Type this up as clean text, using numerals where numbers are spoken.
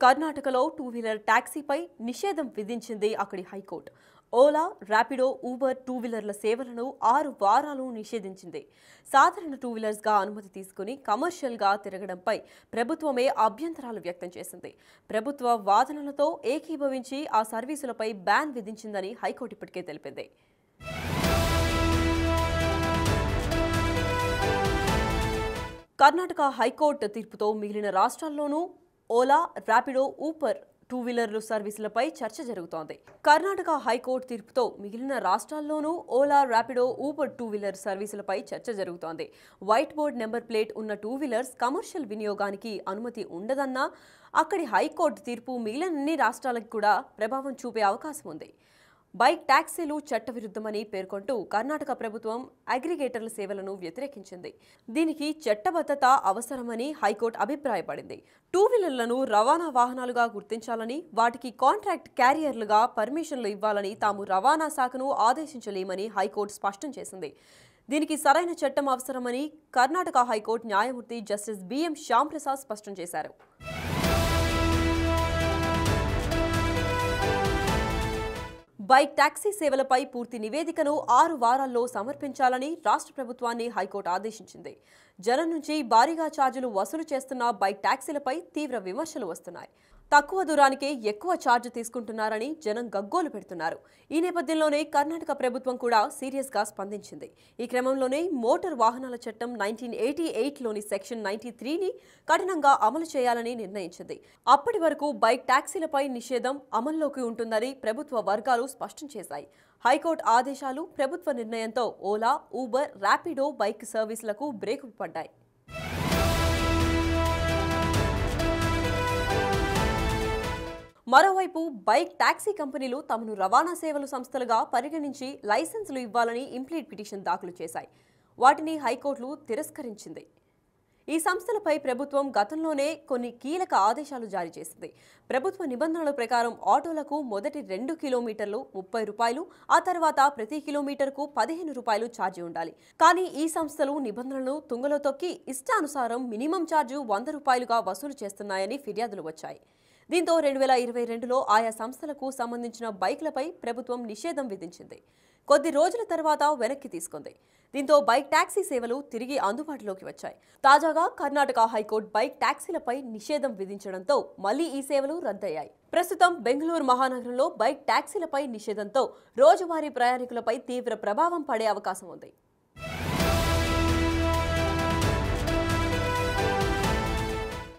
కర్ణాటకలో two wheeler టాక్సీపై నిషేధం విధించింది అక్కడి high court. Ola, Rapido, Uber two వీలర్ల సేవలను 6 వారాలు నిషేధించింది. సాధారణ టూ వీలర్స్గా అనుమతి తీసుకుని కమర్షియల్గా తిరగడంపై ప్రభుత్వమే అభ్యంతరాలు వ్యక్తం చేసింది. ప్రభుత్వ వాదనలతో ఏకీభవించి ఆ సర్వీసులపై బ్యాన్ విధించిందని హైకోర్టు ఇప్పటికే తెలిపింది. కర్ణాటక హైకోర్టు తీర్పుతో మిగిలిన రాష్ట్రాల్లోనూ ఓలా, ర్యాపిడో, ఊబర్ టూ వీలర్లు సర్వీసులపై చర్చ జరుగుతోంది. కర్ణాటక హైకోర్టు తీర్పుతో మిగిలిన రాష్ట్రాల్లోనూ Ola, Rapido, Uber two wheeler సర్వీసులపై చర్చ జరుగుతోంది. వైట్ బోర్డ్ నెంబర్ ప్లేట్ ఉన్న టూ వీలర్స్ కమర్షియల్ వినియోగానికి అనుమతి ఉండదన్న అక్కడి హైకోర్టు తీర్పు మిగిలినన్ని రాష్ట్రాలకు కూడా ప్రభావం చూపే అవకాశం ఉంది. బైక్ టాక్సీలు చట్టవిరుద్ధమని పేర్కొంటూ కర్ణాటక ప్రభుత్వం అగ్రిగేటర్ల సేవలను వ్యతిరేకించింది. దీనికి చట్టబద్ధత అవసరమని హైకోర్టు అభిప్రాయపడింది. టూ వీలర్లను రవాణా వాహనాలుగా గుర్తించాలని, వాటికి కాంట్రాక్ట్ క్యారియర్లుగా పర్మిషన్లు ఇవ్వాలని తాము రవాణా శాఖను ఆదేశించలేమని హైకోర్టు స్పష్టం చేసింది. దీనికి సరైన చట్టం అవసరమని కర్ణాటక హైకోర్టు న్యాయమూర్తి జస్టిస్ బిఎం శ్యాంప్రసాద్ స్పష్టం చేశారు. బైక్ టాక్సీ సేవలపై పూర్తి నివేదికను 6 వారాల్లో సమర్పించాలని రాష్ట్ర ప్రభుత్వాన్ని హైకోర్టు ఆదేశించింది. జనం నుంచి భారీగా ఛార్జీలు వసూలు చేస్తున్న బైక్ టాక్సీలపై తీవ్ర విమర్శలు వస్తున్నాయి. తక్కువ దూరానికే ఎక్కువ ఛార్జ్ తీసుకుంటున్నారని జనం గగ్గోలు పెడుతున్నారు. ఈ నేపథ్యంలోనే కర్ణాటక ప్రభుత్వం కూడా సీరియస్గా స్పందించింది. ఈ క్రమంలోనే మోటార్ వాహనాల చట్టం 1988లోని సెక్షన్ 93ని కఠినంగా అమలు చేయాలని నిర్ణయించింది. అప్పటి వరకు బైక్ టాక్సీలపై నిషేధం అమల్లోకి ఉంటుందని ప్రభుత్వ వర్గాలు స్పష్టం చేశాయి. హైకోర్టు ఆదేశాలు, ప్రభుత్వ నిర్ణయంతో ఓలా, ఊబర్, ర్యాపిడో బైక్ సర్వీసులకు బ్రేక్ పడ్డాయి. మరోవైపు బైక్ టాక్సీ కంపెనీలు తమను రవాణా సేవలు సంస్థలుగా పరిగణించి లైసెన్సులు ఇవ్వాలని ఇంప్లీడ్ పిటిషన్ దాఖలు చేశాయి. వాటిని హైకోర్టు తిరస్కరించింది. ఈ సంస్థలపై ప్రభుత్వం గతంలోనే కొన్ని కీలక ఆదేశాలు జారీ చేసింది. ప్రభుత్వ నిబంధనల ప్రకారం ఆటోలకు మొదటి 2 కిలోమీటర్లు 30 రూపాయలు, ఆ తర్వాత ప్రతి కిలోమీటర్కు 15 రూపాయలు ఛార్జీ ఉండాలి. కానీ ఈ సంస్థలు నిబంధనలను తుంగలో తొక్కి ఇష్టానుసారం మినిమం ఛార్జు 100 రూపాయలుగా వసూలు చేస్తున్నాయని ఫిర్యాదులు వచ్చాయి. దీంతో 2022లో ఆయా సంస్థలకు సంబంధించిన బైక్లపై ప్రభుత్వం నిషేధం విధించింది. కొద్ది రోజుల తర్వాత వెనక్కి తీసుకుంది. దీంతో బైక్ టాక్సీ సేవలు తిరిగి అందుబాటులోకి వచ్చాయి. తాజాగా కర్ణాటక హైకోర్టు బైక్ టాక్సీలపై నిషేధం విధించడంతో మళ్లీ ఈ సేవలు రద్దయ్యాయి. ప్రస్తుతం బెంగళూరు మహానగరంలో బైక్ టాక్సీలపై నిషేధంతో రోజువారీ ప్రయాణికులపై తీవ్ర ప్రభావం పడే అవకాశం ఉంది.